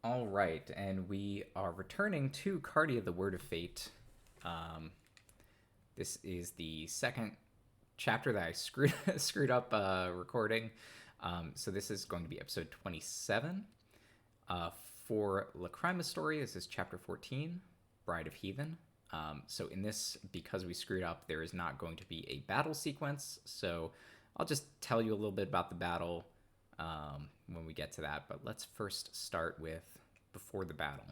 All right, and we are returning to Kartia, the Word of Fate. This is the second chapter that I screwed up recording. So this is going to be episode 27. For Lacrima's story, this is chapter 14, Bride of Heathen. So in this, because we screwed up, there is not going to be a battle sequence. So I'll just tell you a little bit about the battle when we get to that. But let's first start with before the battle.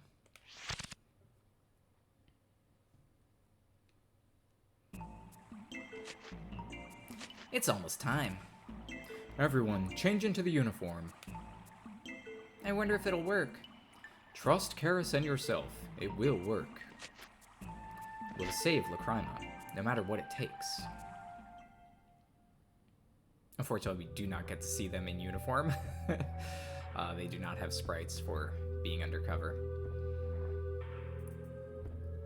It's almost time. Everyone, change into the uniform. I wonder if it'll work. Trust Karis and yourself. It will work. We'll save Lacrima, no matter what it takes. Unfortunately, we do not get to see them in uniform. They do not have sprites for being undercover.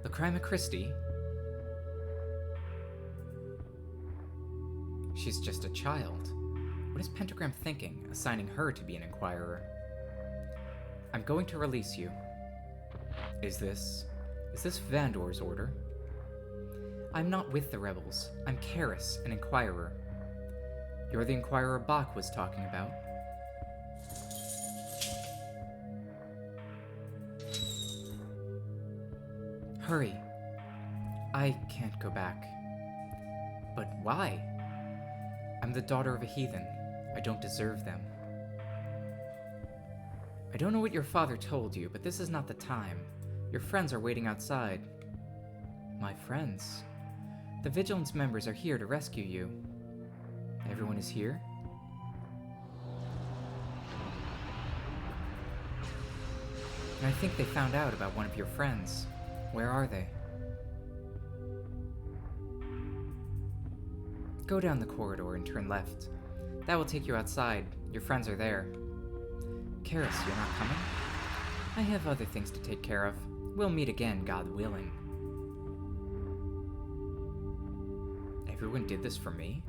Lacrima Christie? She's just a child. What is Pentagram thinking, assigning her to be an Inquirer? I'm going to release you. Is this Vandor's order? I'm not with the rebels. I'm Karis, an Inquirer. You're the Inquirer Bach was talking about. Hurry. I can't go back. But why? I'm the daughter of a heathen. I don't deserve them. I don't know what your father told you, but this is not the time. Your friends are waiting outside. My friends? The Vigilance members are here to rescue you. Everyone is here? And I think they found out about one of your friends. Where are they? Go down the corridor and turn left. That will take you outside. Your friends are there. Karis, you're not coming? I have other things to take care of. We'll meet again, God willing. Everyone did this for me?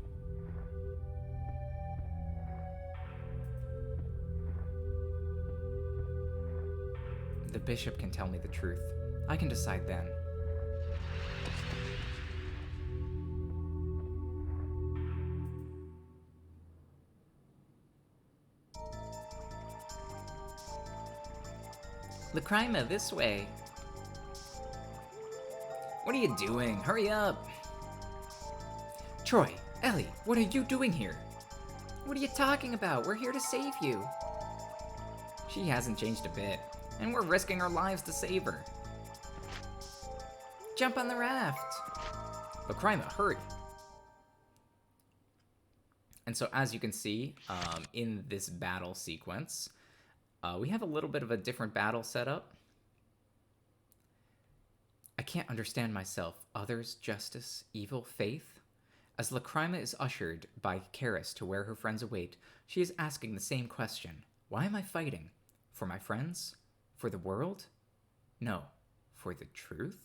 The bishop can tell me the truth. I can decide then. Lacrima, this way. What are you doing? Hurry up! Troy, Ellie, what are you doing here? What are you talking about? We're here to save you. She hasn't changed a bit, and we're risking our lives to save her. Jump on the raft! Lacrima, hurry! And so as you can see, in this battle sequence, we have a little bit of a different battle setup. I can't understand myself. Others, justice, evil, faith? As Lacrima is ushered by Karis to where her friends await, she is asking the same question. Why am I fighting? For my friends? For the world? No. For the truth?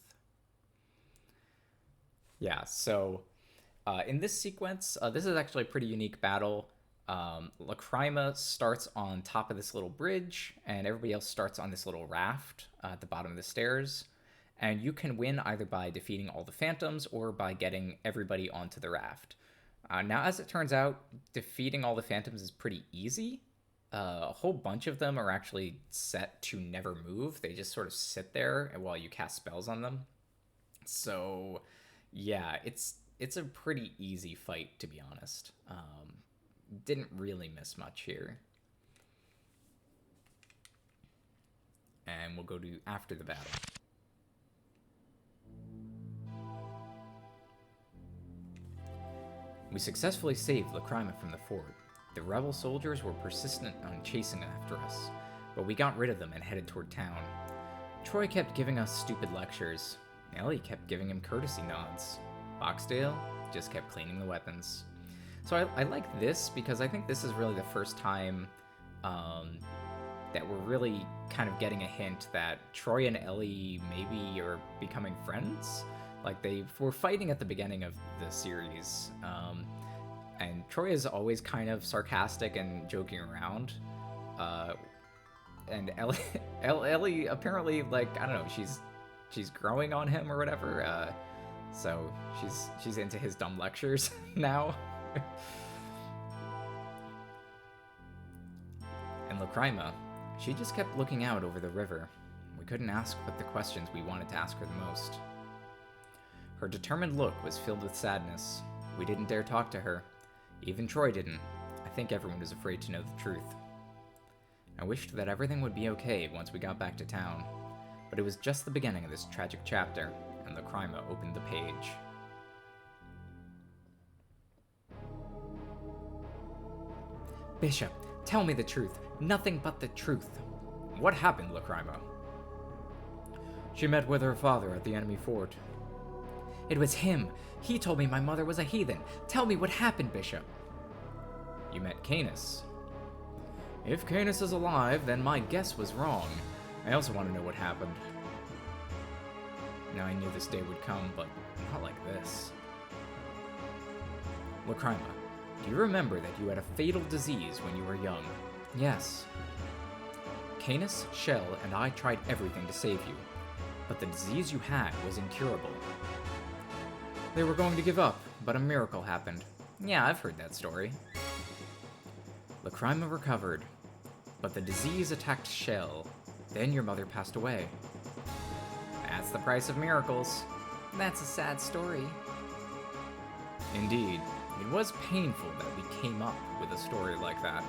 Yeah, so in this sequence, this is actually a pretty unique battle. Lacrima starts on top of this little bridge, and everybody else starts on this little raft at the bottom of the stairs. And you can win either by defeating all the phantoms or by getting everybody onto the raft. Now, as it turns out, defeating all the phantoms is pretty easy. A whole bunch of them are actually set to never move. They just sort of sit there while you cast spells on them. So, yeah, it's a pretty easy fight, to be honest. Didn't really miss much here. And we'll go to after the battle. We successfully saved Lacrima from the fort. The rebel soldiers were persistent on chasing after us, but we got rid of them and headed toward town. Troy kept giving us stupid lectures. Ellie kept giving him courtesy nods. Boxdale just kept cleaning the weapons. So I like this because I think this is really the first time that we're really kind of getting a hint that Troy and Ellie maybe are becoming friends. Like, they were fighting at the beginning of the series, and Troy is always kind of sarcastic and joking around, and Ellie apparently, like, I don't know, she's growing on him or whatever. So she's into his dumb lectures now. And Lacrima, she just kept looking out over the river. We couldn't ask what the questions we wanted to ask her the most. Her determined look was filled with sadness. We didn't dare talk to her. Even Troy didn't. I think everyone was afraid to know the truth. I wished that everything would be okay once we got back to town, but it was just the beginning of this tragic chapter, and Lacrima opened the page. Bishop, tell me the truth. Nothing but the truth. What happened, Lacrima? She met with her father at the enemy fort. It was him. He told me my mother was a heathen. Tell me what happened, Bishop. You met Canis. If Canis is alive, then my guess was wrong. I also want to know what happened. Now I knew this day would come, but not like this. Lacrima, do you remember that you had a fatal disease when you were young? Yes. Canis, Shell, and I tried everything to save you, but the disease you had was incurable. They were going to give up, but a miracle happened. Yeah, I've heard that story. Lacrima recovered, but the disease attacked Shell. Then your mother passed away. That's the price of miracles. That's a sad story. Indeed, it was painful that we came up with a story like that.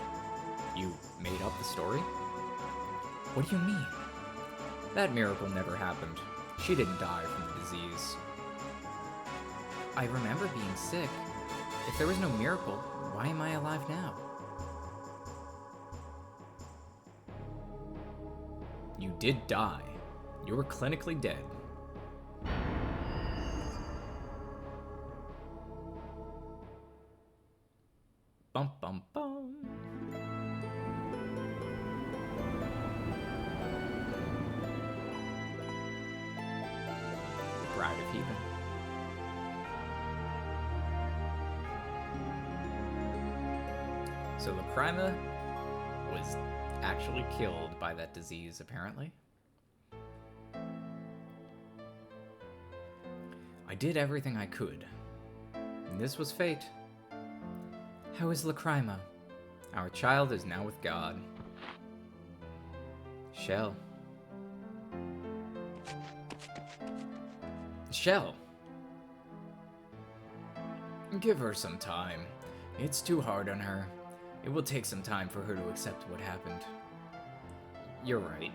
You made up the story? What do you mean? That miracle never happened. She didn't die from the disease. I remember being sick. If there was no miracle, why am I alive now? You did die. You were clinically dead. Bum bum bum. Bride of Heathen. So Lacrima was actually killed by that disease, apparently. I did everything I could. And this was fate. How is Lacrima? Our child is now with God. Shell. Shell. Give her some time. It's too hard on her. It will take some time for her to accept what happened. You're right.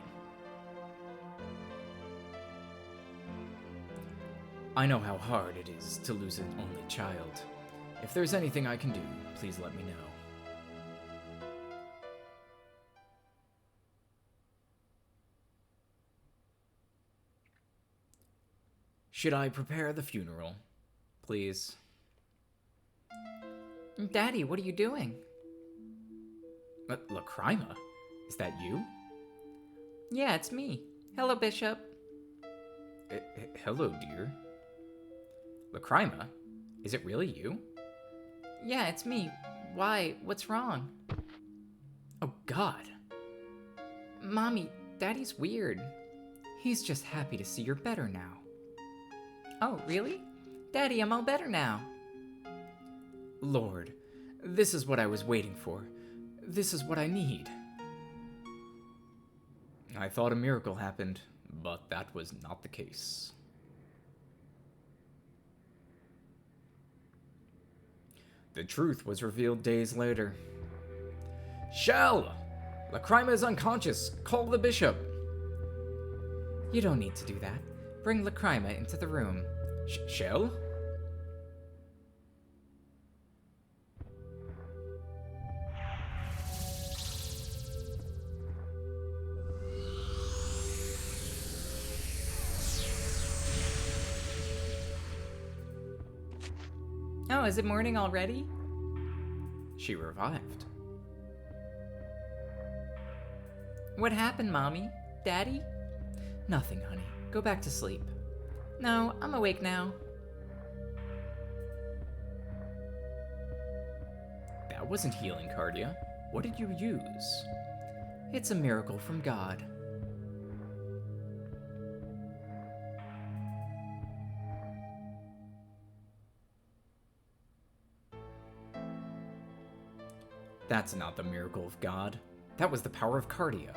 I know how hard it is to lose an only child. If there's anything I can do, please let me know. Should I prepare the funeral? Please. Daddy, what are you doing? Lacrima? Is that you? Yeah, it's me. Hello, Bishop. Hello, dear. Lacrima? Is it really you? Yeah, it's me. Why? What's wrong? Oh, God. Mommy, Daddy's weird. He's just happy to see you're better now. Oh, really? Daddy, I'm all better now. Lord, this is what I was waiting for. This is what I need. I thought a miracle happened, but that was not the case. The truth was revealed days later. Shell! Lacrima is unconscious. Call the bishop. You don't need to do that. Bring Lacrima into the room. Shell? Oh, is it morning already? She revived. What happened, Mommy? Daddy? Nothing, honey. Go back to sleep. No, I'm awake now. That wasn't healing, Kartia. What did you use? It's a miracle from God. That's not the miracle of God. That was the power of Kartia.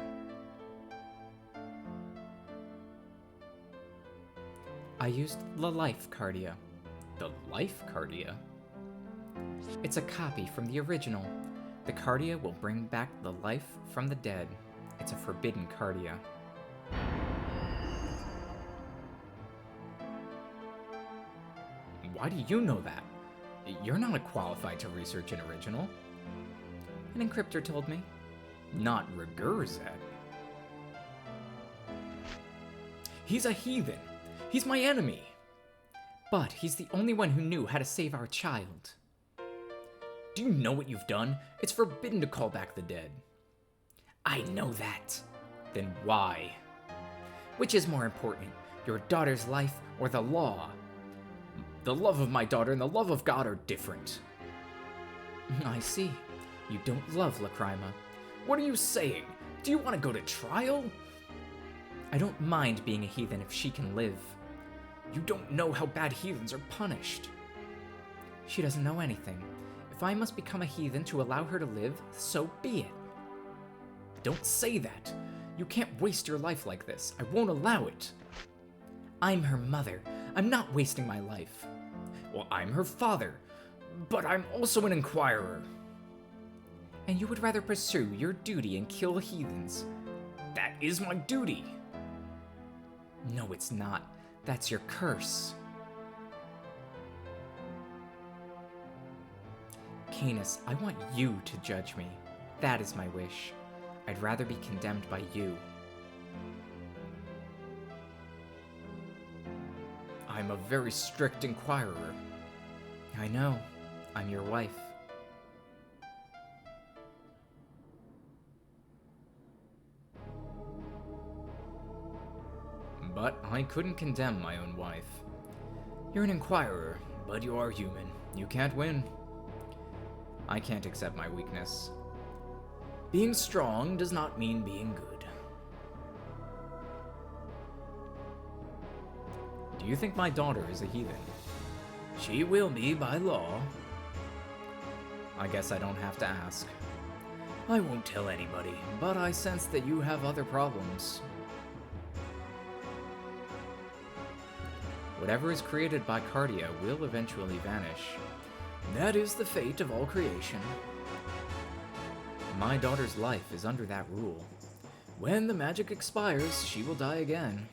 I used the life Kartia. The life Kartia? It's a copy from the original. The Kartia will bring back the life from the dead. It's a forbidden Kartia. Why do you know that? You're not qualified to research an original. An encryptor told me. Not Regurzet. He's a heathen. He's my enemy. But he's the only one who knew how to save our child. Do you know what you've done? It's forbidden to call back the dead. I know that. Then why? Which is more important, your daughter's life or the law? The love of my daughter and the love of God are different. I see. You don't love Lacrima. What are you saying? Do you want to go to trial? I don't mind being a heathen if she can live. You don't know how bad heathens are punished. She doesn't know anything. If I must become a heathen to allow her to live, so be it. Don't say that. You can't waste your life like this. I won't allow it. I'm her mother. I'm not wasting my life. Well, I'm her father, but I'm also an inquirer. And you would rather pursue your duty and kill heathens. That is my duty. No, it's not. That's your curse. Canis, I want you to judge me. That is my wish. I'd rather be condemned by you. I'm a very strict inquirer. I know. I'm your wife. But I couldn't condemn my own wife. You're an inquirer, but you are human. You can't win. I can't accept my weakness. Being strong does not mean being good. Do you think my daughter is a heathen? She will be by law. I guess I don't have to ask. I won't tell anybody, but I sense that you have other problems. Whatever is created by Kartia will eventually vanish. That is the fate of all creation. My daughter's life is under that rule. When the magic expires, she will die again.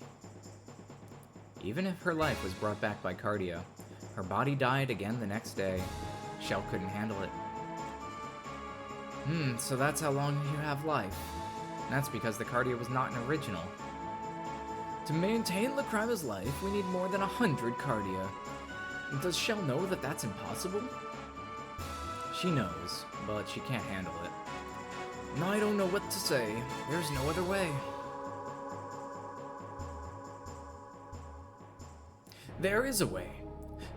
Even if her life was brought back by Kartia, her body died again the next day. Shell couldn't handle it. So that's how long you have life. That's because the Kartia was not an original. To maintain Lacrima's life, we need more than 100 Kartia. Does Shell know that that's impossible? She knows, but she can't handle it. I don't know what to say. There's no other way. There is a way.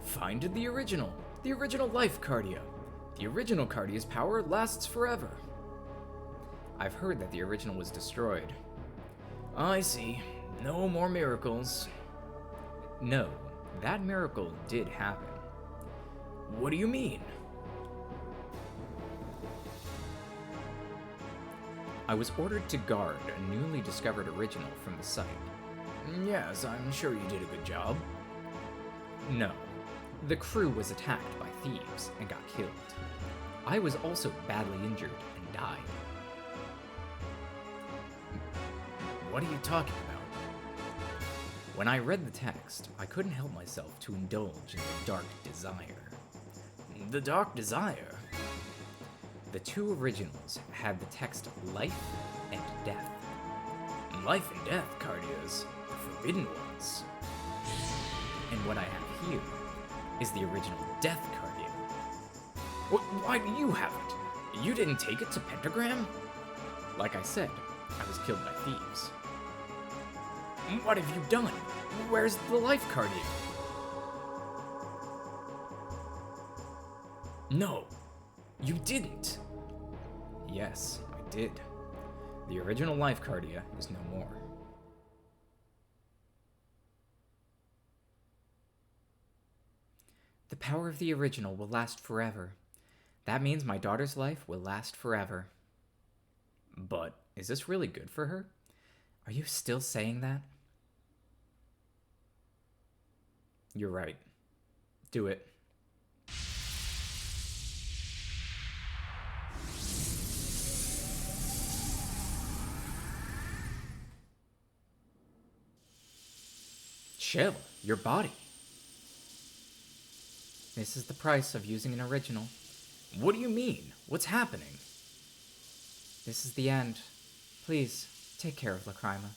Find the original life Kartia. The original Kartia's power lasts forever. I've heard that the original was destroyed. I see. No more miracles. No, that miracle did happen. What do you mean? I was ordered to guard a newly discovered original from the site. Yes, I'm sure you did a good job. No, the crew was attacked by thieves and got killed. I was also badly injured and died. What are you talking about? When I read the text, I couldn't help myself to indulge in the dark desire. The dark desire? The two originals had the text life and death. Life and death, Kartias, the forbidden ones. And what I have here is the original death Kartia. Why do you have it? You didn't take it to Pentagram? Like I said, I was killed by thieves. What have you done? Where's the life Kartia? No, you didn't. Yes, I did. The original life, Kartia, is no more. The power of the original will last forever. That means my daughter's life will last forever. But is this really good for her? Are you still saying that? You're right. Do it. Shell, your body. This is the price of using an original. What do you mean? What's happening? This is the end. Please, take care of Lacrima.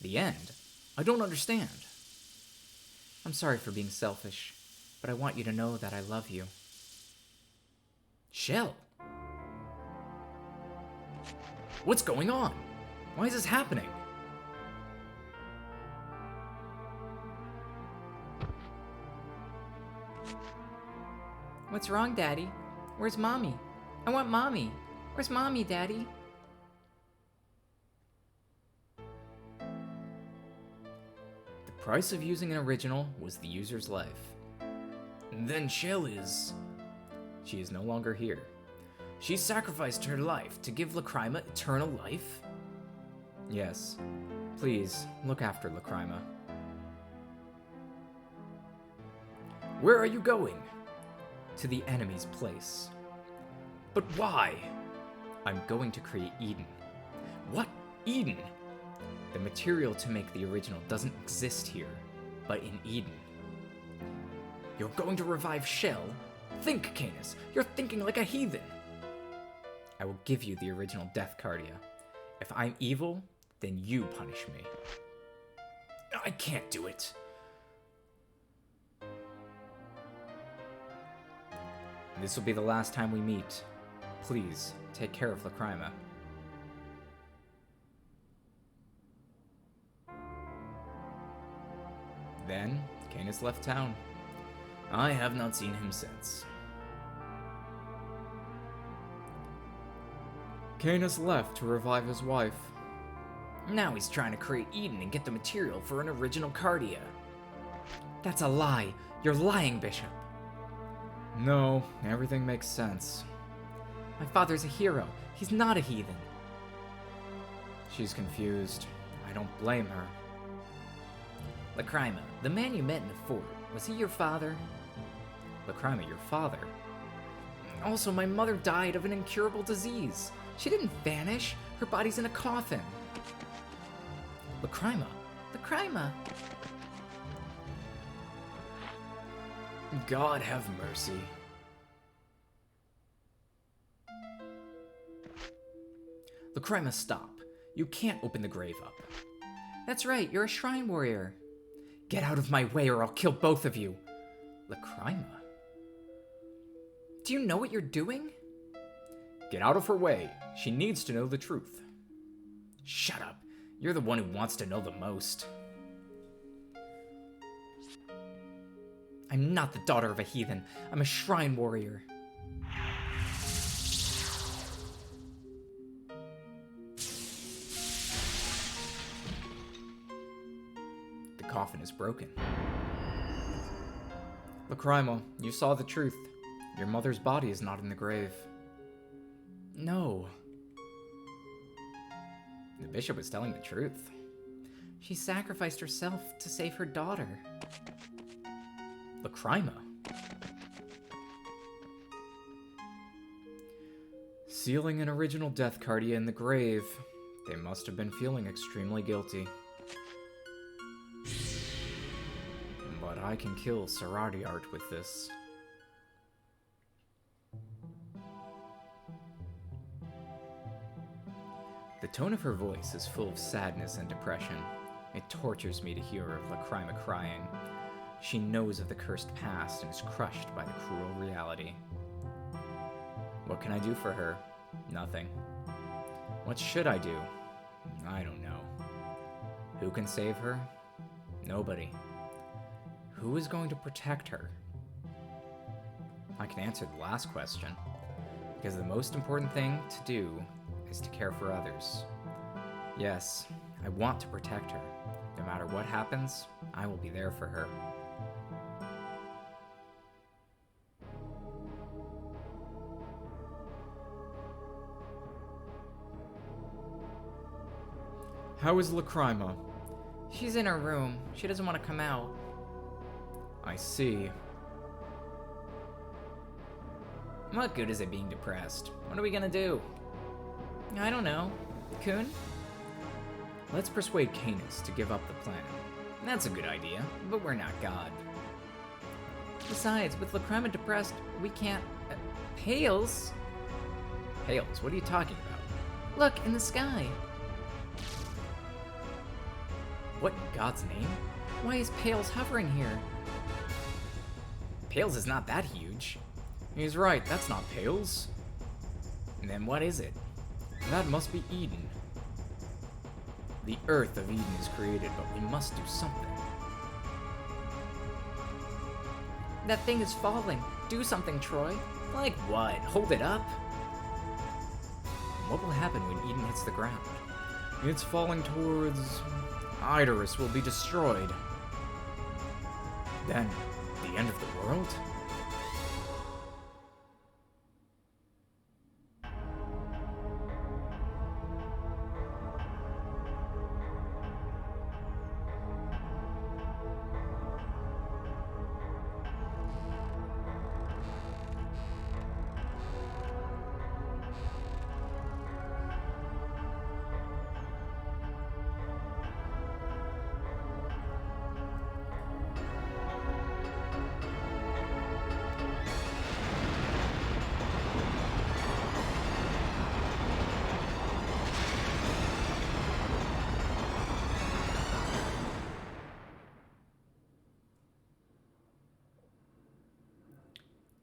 The end? I don't understand. I'm sorry for being selfish, but I want you to know that I love you. Shell? What's going on? Why is this happening? What's wrong, Daddy? Where's Mommy? I want Mommy. Where's Mommy, Daddy? The price of using an original was the user's life. Then Shell is... She is no longer here. She sacrificed her life to give Lacrima eternal life? Yes. Please, look after Lacrima. Where are you going? To the enemy's place. But why? I'm going to create Eden. What? Eden? The material to make the original doesn't exist here, but in Eden. You're going to revive Shell? Think, Canis. You're thinking like a heathen. I will give you the original death, Kartia. If I'm evil, then you punish me. I can't do it. This will be the last time we meet. Please, take care of Lacrima. Then, Canis left town. I have not seen him since. Canis left to revive his wife. Now he's trying to create Eden and get the material for an original Kartia. That's a lie. You're lying, Bishop. No, everything makes sense. My father's a hero. He's not a heathen. She's confused. I don't blame her. Lacrima, the man you met in the fort, was he your father? Lacrima, your father? Also, my mother died of an incurable disease. She didn't vanish. Her body's in a coffin. Lacrima. Lacrima. God have mercy. Lacrima, stop. You can't open the grave up. That's right, you're a shrine warrior. Get out of my way or I'll kill both of you. Lacrima? Do you know what you're doing? Get out of her way. She needs to know the truth. Shut up. You're the one who wants to know the most. I'm not the daughter of a heathen. I'm a shrine warrior. The coffin is broken. Lacrima, you saw the truth. Your mother's body is not in the grave. No. The bishop was telling the truth. She sacrificed herself to save her daughter. Lacrima. Sealing an original death Kartia in the grave. They must have been feeling extremely guilty. But I can kill Saradiart with this. The tone of her voice is full of sadness and depression. It tortures me to hear of Lacrima crying. She knows of the cursed past and is crushed by the cruel reality. What can I do for her? Nothing. What should I do? I don't know. Who can save her? Nobody. Who is going to protect her? I can answer the last question, because the most important thing to do is to care for others. Yes, I want to protect her. No matter what happens, I will be there for her. How is Lacrima? She's in her room. She doesn't want to come out. I see. What good is it being depressed? What are we gonna do? I don't know. Kun? Let's persuade Canis to give up the plan. That's a good idea, but we're not God. Besides, with Lacrima depressed, we can't... Pales? Pales, what are you talking about? Look, in the sky. What in God's name? Why is Pales hovering here? Pales is not that huge. He's right, that's not Pales. And then what is it? That must be Eden. The Earth of Eden is created, but we must do something. That thing is falling. Do something, Troy. Like what? Hold it up? What will happen when Eden hits the ground? It's falling towards... Idarus will be destroyed. Then, the end of the world?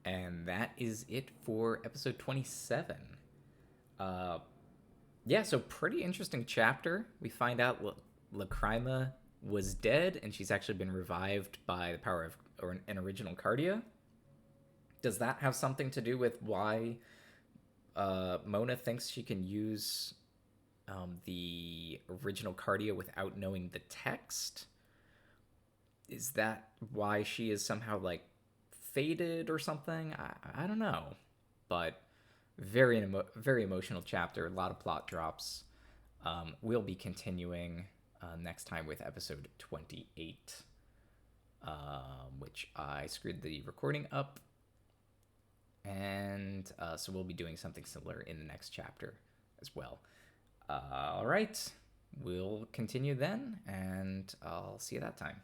And that is it for episode 27. Yeah, so pretty interesting chapter. We find out Lacrima was dead, and she's actually been revived by the power of an original Kartia. Does that have something to do with why Mona thinks she can use the original Kartia without knowing the text? Is that why she is somehow, like, faded or something? I don't know, but very emotional chapter. A lot of plot drops. We'll be continuing next time with episode 28, which I screwed the recording up, and so we'll be doing something similar in the next chapter as well. All right, we'll continue then, and I'll see you that time.